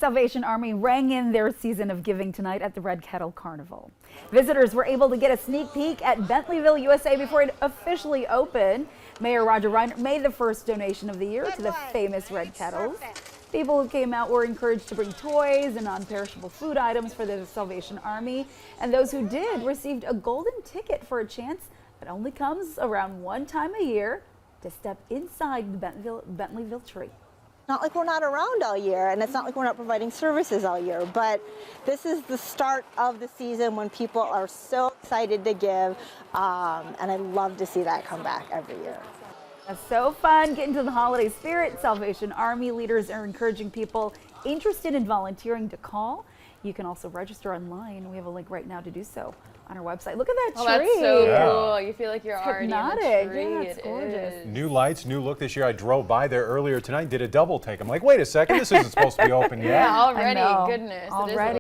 Salvation Army rang in their season of giving tonight at the Red Kettle Carnival. Visitors were able to get a sneak peek at Bentleyville, USA before it officially opened. Mayor Roger Reiner made the first donation of the year to the famous Red Kettles. People who came out were encouraged to bring toys and non-perishable food items for the Salvation Army, and those who did received a golden ticket for a chance that only comes around one time a year to step inside the Bentleyville tree. Not like we're not around all year, and it's not like we're not providing services all year, but this is the start of the season when people are so excited to give, and I love to see that come back every year. That's so fun, get into the holiday spirit. Salvation Army leaders are encouraging people interested in volunteering to call. You can also register online. We have a link right now to do so on our website. Look at that tree. Oh, that's so cool. You feel like you're already in the tree. Yeah, it's gorgeous. New lights, new look this year. I drove by there earlier tonight, did a double take. I'm like, wait a second, this isn't supposed to be open yet. Yeah, already. I know. Goodness. Already.